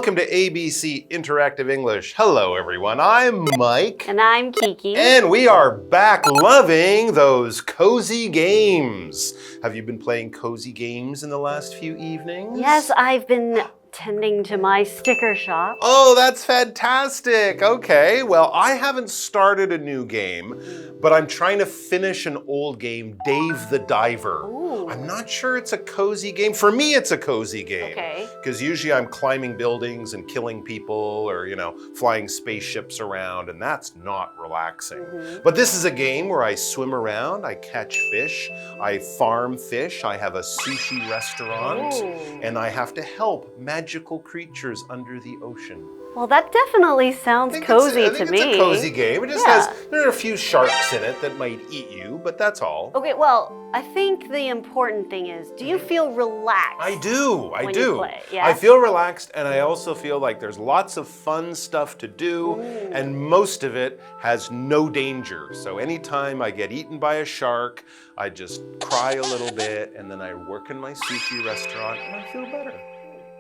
welcome to ABC Interactive English. Hello, everyone. I'm Mike. And I'm Kiki. And we are back loving those cozy games. Have you been playing cozy games in the last few evenings? Yes, I've been tending to my sticker shop. Oh, that's fantastic. Okay, well, I haven't started a new game, but I'm trying to finish an old game, Dave the Diver. Ooh. I'm not sure it's a cozy game. For me, it's a cozy game. Okay. Because usually I'm climbing buildings and killing people or, flying spaceships around, and that's not relaxing. But this is a game where I swim around, I catch fish, I farm fish, I have a sushi restaurant, and I have to help magical creatures under the ocean. Well, that definitely sounds cozy to me. It's a cozy game. It just there are a few sharks in it that might eat you, but that's all. Okay, well, I think the important thing is, do you feel relaxed? I do. When you play? Yeah? I feel relaxed, and I also feel like there's lots of fun stuff to do, and most of it has no danger. So anytime I get eaten by a shark, I just cry a little bit, and then I work in my sushi restaurant, and I feel better.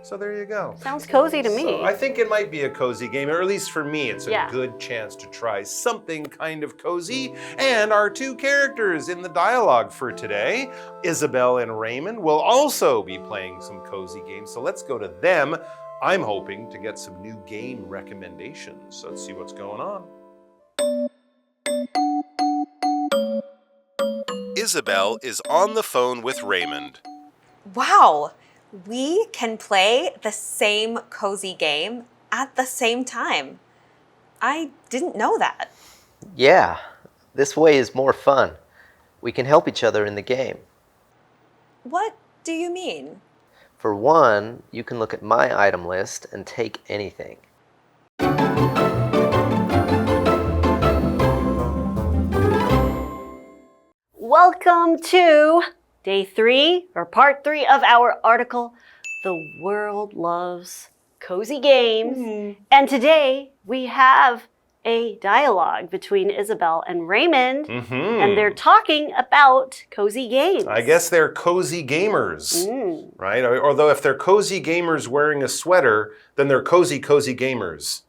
So there you go. Sounds cozy to me. So I think it might be a cozy game, or at least for me, it's a Yeah. good chance to try something kind of cozy. And our two characters in the dialogue for today, Isabel and Raymond, will also be playing some cozy games. So let's go to them. I'm hoping to get some new game recommendations. So let's see what's going on. Isabel is on the phone with Raymond. Wow! We can play the same cozy game at the same time. I didn't know that. Yeah, this way is more fun. We can help each other in the game. What do you mean? For one, you can look at my item list and take anything. Welcome to Day 3, or Part 3 of our article, The World Loves Cozy Games. And today we have a dialogue between Isabel and Raymond, and they're talking about cozy games. I guess they're cozy gamers, right? Although if they're cozy gamers wearing a sweater, then they're cozy gamers.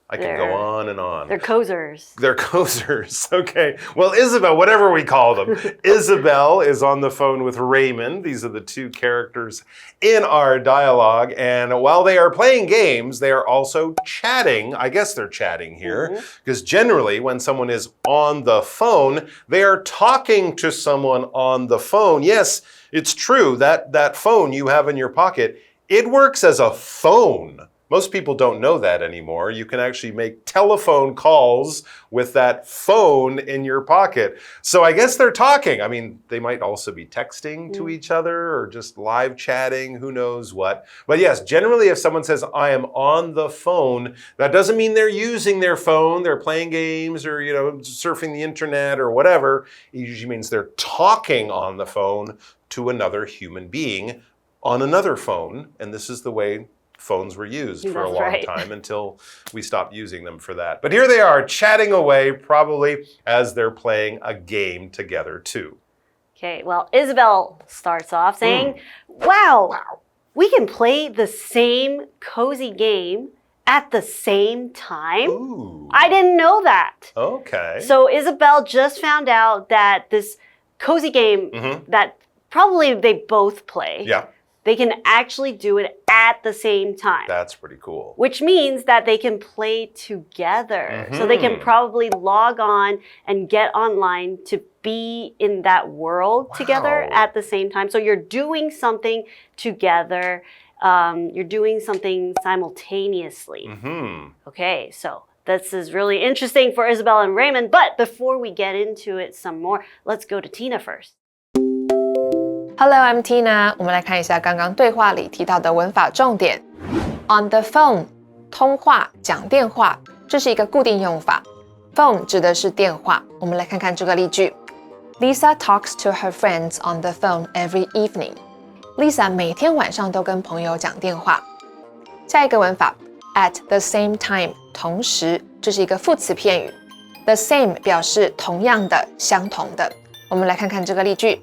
I could go on and on. They're cozers. They're cozers. Okay. Well, Isabel, whatever we call them, Isabel is on the phone with Raymond. These are the two characters in our dialogue. And while they are playing games, they are also chatting. I guess they're chatting here because generally when someone is on the phone, they are talking to someone on the phone. Yes, it's true that phone you have in your pocket, it works as a phone. Most people don't know that anymore. You can actually make telephone calls with that phone in your pocket. So I guess they're talking. I mean, they might also be texting to each other or just live chatting, who knows what. But yes, generally if someone says, I am on the phone, that doesn't mean they're using their phone, they're playing games or, surfing the internet or whatever. It usually means they're talking on the phone to another human being on another phone. And this is the way phones were used for a long time until we stopped using them for that. But here they are chatting away, probably as they're playing a game together too. Okay, well, Isabel starts off saying, wow, we can play the same cozy game at the same time? Ooh. I didn't know that. Okay. So Isabel just found out that this cozy game that probably they both play. Yeah. They can actually do it at the same time. That's pretty cool. Which means that they can play together. So they can probably log on and get online to be in that world together at the same time. So you're doing something together. You're doing something simultaneously. Okay, so this is really interesting for Isabel and Raymond. But before we get into it some more, let's go to Tina first. Hello, I'm Tina. 我们来看一下刚刚对话里提到的文法重点。On the phone， 通话、讲电话，这是一个固定用法。Phone 指的是电话。我们来看看这个例句。Lisa talks to her friends on the phone every evening. Lisa 每天晚上都跟朋友讲电话。下一个文法 at the same time， 同时，这是一个副词片语。The same 表示同样的、相同的。我们来看看这个例句。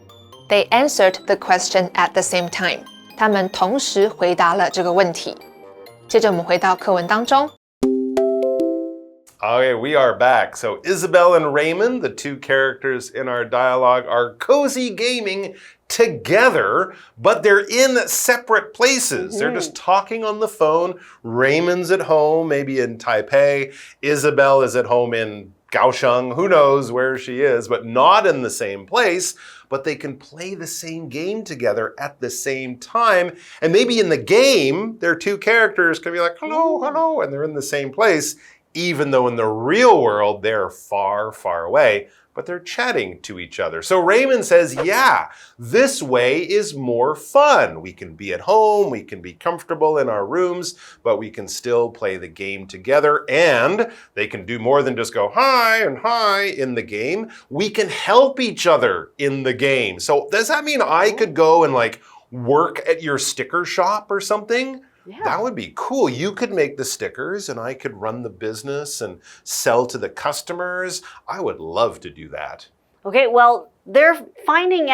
They answered the question at the same time. 他们同时回答了这个问题。接着我们回到课文当中。Okay, we are back. So Isabel and Raymond, the two characters in our dialogue, are cozy gaming together, but they're in separate places. They're just talking on the phone. Raymond's at home, maybe in Taipei. Isabel is at home in Kaohsiung. Who knows where she is, but not in the same place. But they can play the same game together at the same time. And maybe in the game, their two characters can be like, hello, hello, and they're in the same place, even though in the real world, they're far, far away, but they're chatting to each other. So Raymond says, yeah, this way is more fun. We can be at home, we can be comfortable in our rooms, but we can still play the game together, and they can do more than just go hi and hi in the game. We can help each other in the game. So does that mean I could go and like work at your sticker shop or something? Yeah. That would be cool. You could make the stickers and I could run the business and sell to the customers. I would love to do that. Okay, well, they're finding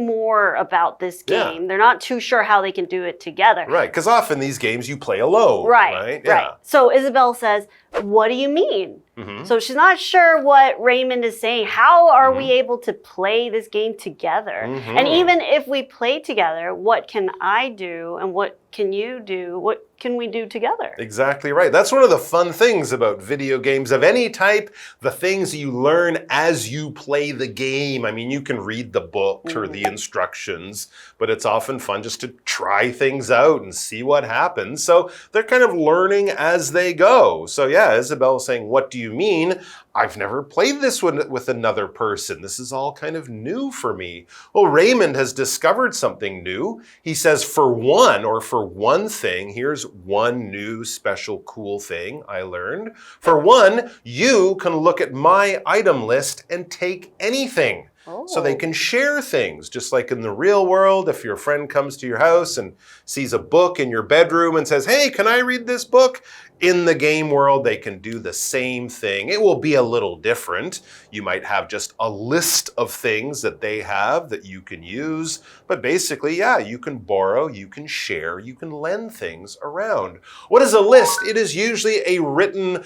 more about this game. Yeah. They're not too sure how they can do it together. Right, because often these games you play alone. Right. Yeah. So Isabel says, what do you mean? So she's not sure what Raymond is saying. How are we able to play this game together? And even if we play together, what can I do and what can you do? What can we do together? Exactly right. That's one of the fun things about video games of any type, the things you learn as you play the game. I mean, you can read the book or the instructions, but it's often fun just to try things out and see what happens. So they're kind of learning as they go. So yeah, Isabel's saying, what do you mean? I've never played this one with another person. This is all kind of new for me. Well, Raymond has discovered something new. He says, for one thing, here's one new special cool thing I learned. For one, you can look at my item list and take anything. So they can share things, just like in the real world. If your friend comes to your house and sees a book in your bedroom and says, hey, can I read this book? In the game world, they can do the same thing. It will be a little different. You might have just a list of things that they have that you can use. But basically, yeah, you can borrow, you can share, you can lend things around. What is a list? It is usually a written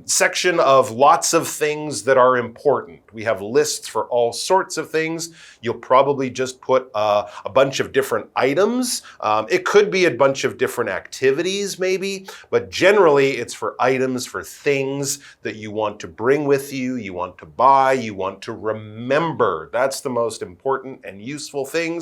section of lots of things that are important. We have lists for all sorts of things. You'll probably just put a bunch of different items. It could be a bunch of different activities maybe, but generally it's for items, for things that you want to bring with you, you want to buy, you want to remember. That's the most important and useful thing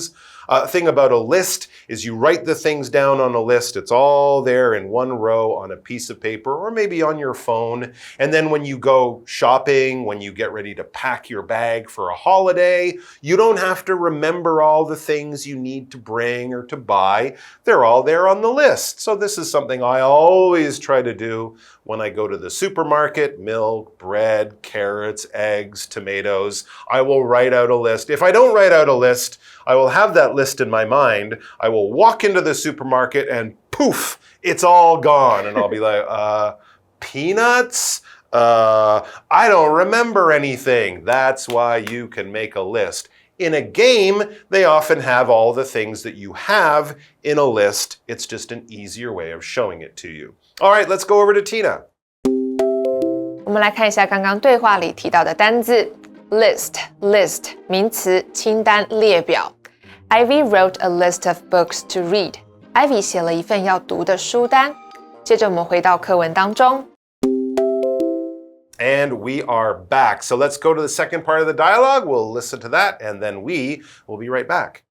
about a list is you write the things down on a list. It's all there in one row on a piece of paper or maybe on your phone. And then when you go shopping, when you get ready to pack your bag for a holiday, you don't have to remember all the things you need to bring or to buy. They're all there on the list. So this is something I always try to do when I go to the supermarket: milk, bread, carrots, eggs, tomatoes. I will write out a list. If I don't write out a list, I will have that list in my mind. I will walk into the supermarket and poof, it's all gone. And I'll be like, peanuts? I don't remember anything. That's why you can make a list. In a game, they often have all the things that you have in a list. It's just an easier way of showing it to you. All right, let's go over to Tina. 我们来看一下刚刚对话里提到的单字 list 名词清单列表。Ivy wrote a list of books to read. Ivy 写了一份要读的书单。接着我们回到课文当中。And we are back. So let's go to the second part of the dialogue. We'll listen to that, and then we will be right back.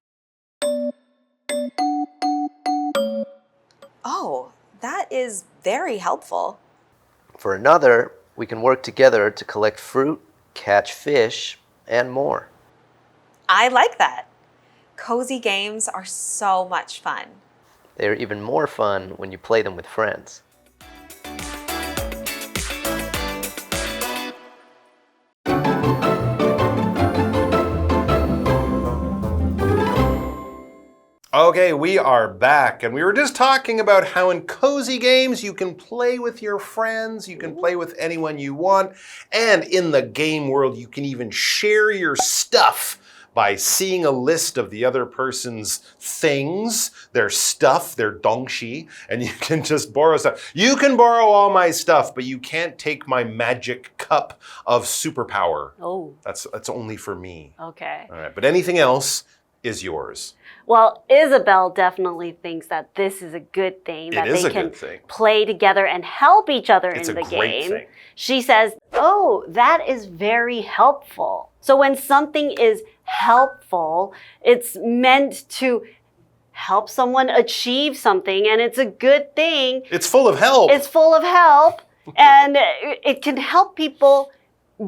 Oh, that is very helpful. For another, we can work together to collect fruit, catch fish, and more. I like that. Cozy games are so much fun. They are even more fun when you play them with friends. Okay, we are back, and we were just talking about how in cozy games you can play with your friends, you can play with anyone you want, and in the game world you can even share your stuff by seeing a list of the other person's things, their stuff, their 东西, and you can just borrow stuff. You can borrow all my stuff, but you can't take my magic cup of superpower. Oh. That's only for me. Okay. All right, but anything else is yours. Well, Isabel definitely thinks that this is a good thing, that they can play together and help each other in the game. It's a great thing. She says, oh, that is very helpful. So when something is helpful, it's meant to help someone achieve something, and it's a good thing. It's full of help. It's full of help, and it can help people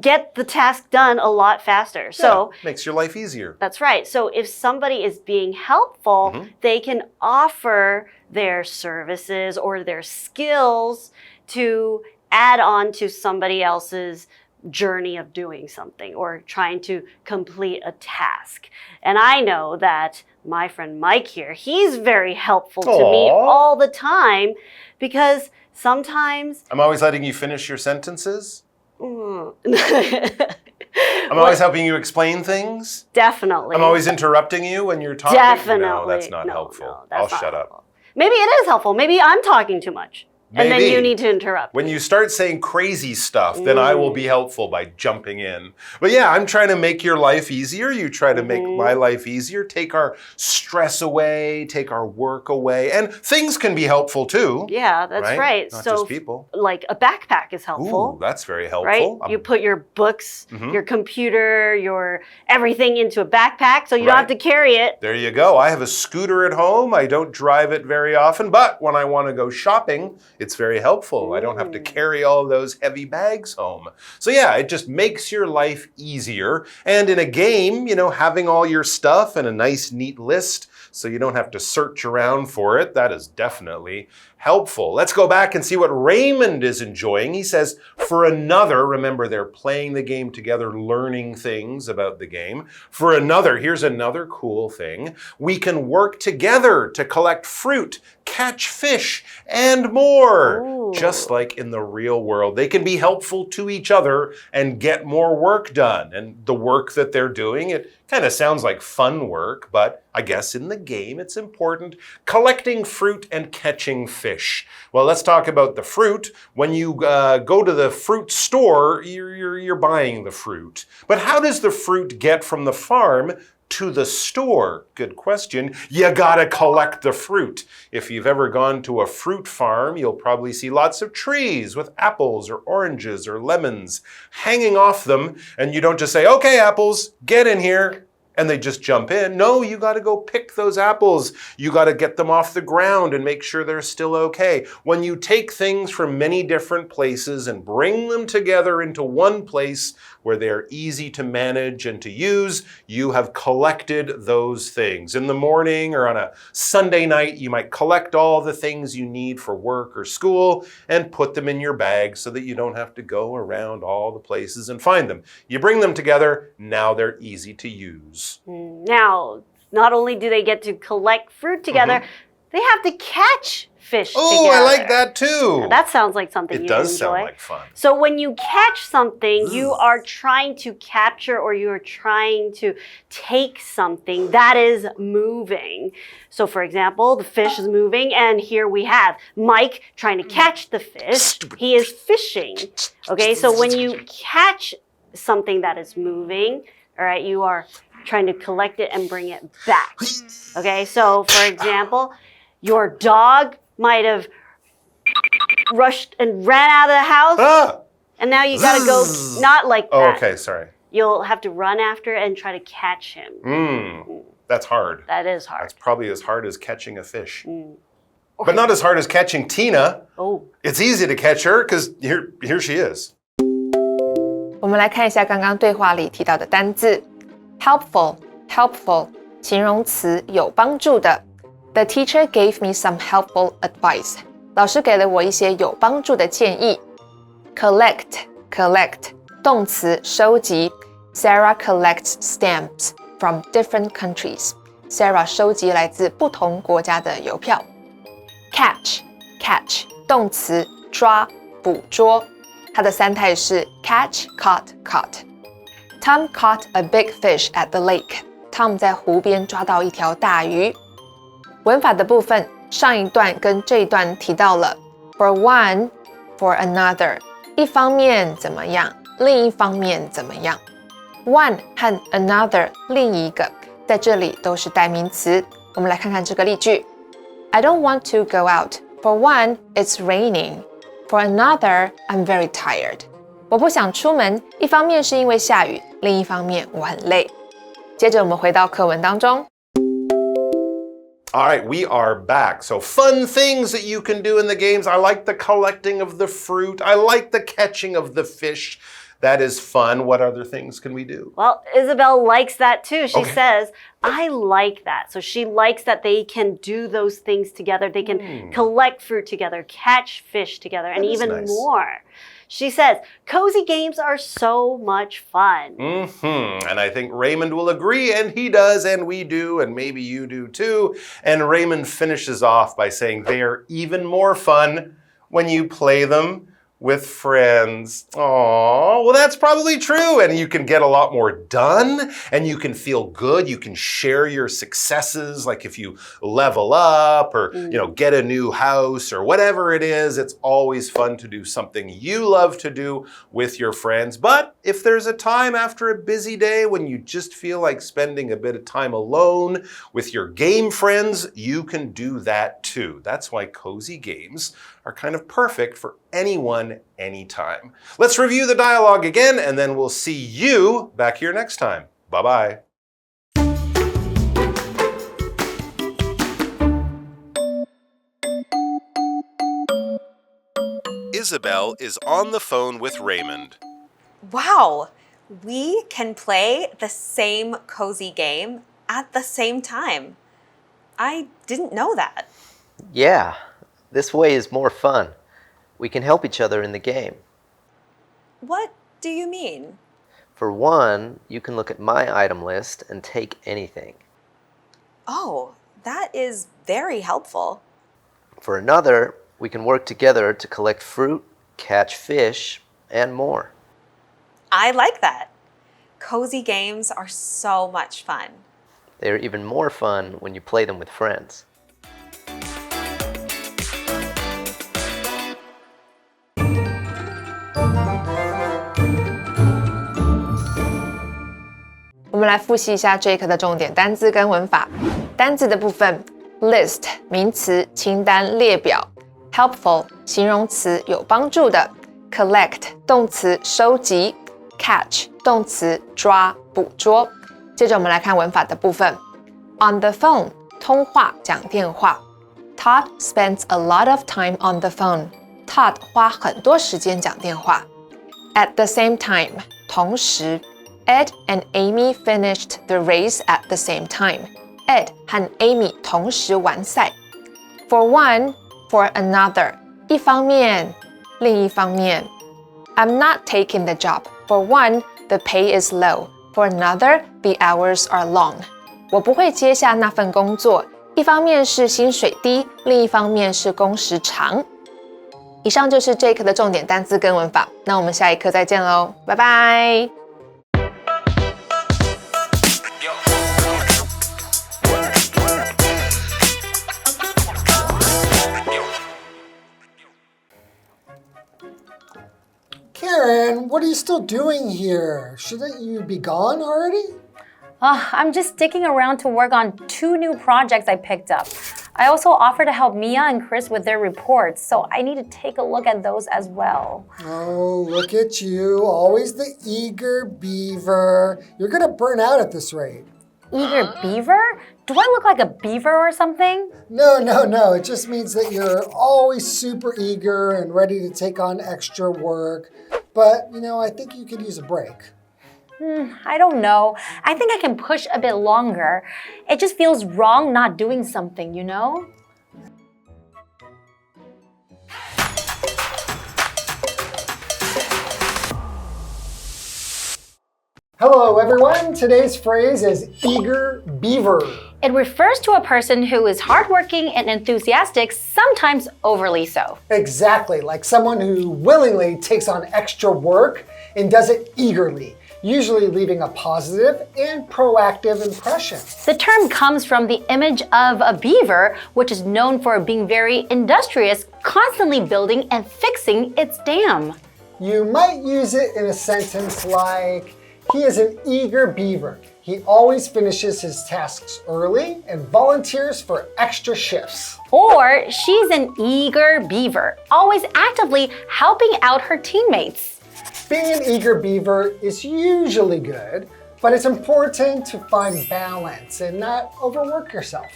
get the task done a lot faster. So makes your life easier. That's right. So if somebody is being helpful, they can offer their services or their skills to add on to somebody else's journey of doing something or trying to complete a task. And I know that my friend Mike here, he's very helpful to me all the time because sometimes I'm always letting you finish your sentences. I'm always helping you explain things. Definitely. I'm always interrupting you when you're talking. Definitely. No, that's not helpful. No, that's I'll not shut helpful. up. Maybe it is helpful. Maybe I'm talking too much. And then you need to interrupt. When you start saying crazy stuff, then I will be helpful by jumping in. But yeah, I'm trying to make your life easier. You try to make my life easier. Take our stress away, take our work away. And things can be helpful too. Yeah, that's right. Not so just people. Like a backpack is helpful. Ooh, that's very helpful. Right? You put your books, your computer, your everything into a backpack so you don't have to carry it. There you go. I have a scooter at home. I don't drive it very often, but when I want to go shopping, it's very helpful. I don't have to carry all those heavy bags home. So yeah, it just makes your life easier. And in a game, you know, having all your stuff and a nice, neat list so you don't have to search around for it, that is definitely helpful. Let's go back and see what Raymond is enjoying. He says, for another, remember they're playing the game together, learning things about the game. For another, here's another cool thing. We can work together to collect fruit, catch fish, and more. Ooh. Just like in the real world. They can be helpful to each other and get more work done. And the work that they're doing, it kind of sounds like fun work, but I guess in the game it's important. Collecting fruit and catching fish. Well, let's talk about the fruit. When you go to the fruit store, you're buying the fruit. But how does the fruit get from the farm to the store? Good question. You gotta collect the fruit. If you've ever gone to a fruit farm, you'll probably see lots of trees with apples or oranges or lemons hanging off them, and you don't just say, okay, apples, get in here, and they just jump in. No, you gotta go pick those apples. You gotta get them off the ground and make sure they're still okay. When you take things from many different places and bring them together into one place where they're easy to manage and to use, you have collected those things. In the morning or on a Sunday night, you might collect all the things you need for work or school and put them in your bag so that you don't have to go around all the places and find them. You bring them together, now they're easy to use. Now, not only do they get to collect fruit together, they have to catch fish together. Oh, I like that too. Now, that sounds like something you enjoy. It does sound like fun. So when you catch something, you are trying to capture or you are trying to take something that is moving. So for example, the fish is moving and here we have Mike trying to catch the fish. He is fishing. Okay, so when you catch something that is moving, all right, you are trying to collect it and bring it back. Okay, so for example, your dog might have rushed and ran out of the house, and now you gotta go, not like that. Oh, okay, sorry. You'll have to run after and try to catch him. That's hard. That is hard. That's probably as hard as catching a fish. But not as hard as catching Tina. Oh. It's easy to catch her because here she is. 我们来看一下刚刚对话里提到的单字 helpful, helpful 形容词有帮助的。The teacher gave me some helpful advice. 老师给了我一些有帮助的建议。Collect, collect 动词收集。Sarah collects stamps from different countries. Sarah 收集来自不同国家的邮票。Catch, catch 动词抓捕捉。它的三态是 catch, caught, caught. Tom caught a big fish at the lake. Tom 在湖边抓到一条大鱼。文法的部分，上一段跟这一段提到了 for one, for another， 一方面怎么样，另一方面怎么样。One 和 another 另一个，在这里都是代名词。我们来看看这个例句。I don't want to go out. For one, it's raining. For another, I'm very tired. 我不想出门，一方面是因为下雨，另一方面我很累。接着我们回到课文当中。All right, we are back. So fun things that you can do in the games. I like the collecting of the fruit. I like the catching of the fish. That is fun. What other things can we do? Well, Isabel likes that too. She says, I like that. So she likes that they can do those things together. They can collect fruit together, catch fish together, and even more. She says, cozy games are so much fun. And I think Raymond will agree, and he does, and we do, and maybe you do too. And Raymond finishes off by saying they are even more fun when you play them with friends. Aww, well, that's probably true. And you can get a lot more done and you can feel good. You can share your successes, like if you level up or, get a new house or whatever it is. It's always fun to do something you love to do with your friends. But if there's a time after a busy day when you just feel like spending a bit of time alone with your game friends, you can do that too. That's why cozy games are kind of perfect for anyone, anytime. Let's review the dialogue again, and then we'll see you back here next time. Bye-bye. Isabel is on the phone with Raymond. Wow, we can play the same cozy game at the same time. I didn't know that. Yeah, this way is more fun. We can help each other in the game. What do you mean? For one, you can look at my item list and take anything. Oh, that is very helpful. For another, we can work together to collect fruit, catch fish, and more. I like that. Cozy games are so much fun. They're even more fun when you play them with friends. "我们来复习一下这一课的重点单字跟文法。单字的部分 ，list 名词，清单、列表 ；helpful 形容词，有帮助的 ；collect 动词，收集 ；catch 动词，抓、捕捉。接着我们来看文法的部分 ：on the phone 通话、讲电话 ；Todd spends a lot of time on the phone。Todd 花很多时间讲电话。At the same time 同时。Ed and Amy finished the race at the same time. Ed 和 Amy 同时完赛。For one, for another. 一方面，另一方面。I'm not taking the job. For one, the pay is low. For another, the hours are long. 我不会接下那份工作，一方面是薪水低，另一方面是工时长。以上就是这一课的重点单字跟文法，那我们下一课再见喽，拜拜。Karen, what are you still doing here? Shouldn't you be gone already? I'm just sticking around to work on 2 new projects I picked up. I also offered to help Mia and Chris with their reports, so I need to take a look at those as well. Oh, look at you, always the eager beaver. You're gonna burn out at this rate. Eager beaver? Do I look like a beaver or something? No. It just means that you're always super eager and ready to take on extra work. But, I think you could use a break. I don't know. I think I can push a bit longer. It just feels wrong not doing something, Hello, everyone. Today's phrase is eager beaver. It refers to a person who is hardworking and enthusiastic, sometimes overly so. Exactly, like someone who willingly takes on extra work and does it eagerly. usually leaving a positive and proactive impression. The term comes from the image of a beaver, which is known for being very industrious, constantly building and fixing its dam. You might use it in a sentence like, he is an eager beaver. He always finishes his tasks early and volunteers for extra shifts. Or she's an eager beaver, always actively helping out her teammates. Being an eager beaver is usually good, but it's important to find balance and not overwork yourself.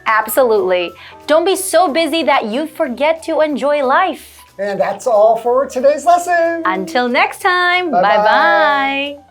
Absolutely. Don't be so busy that you forget to enjoy life. And that's all for today's lesson. Until next time, Bye-bye. bye-bye.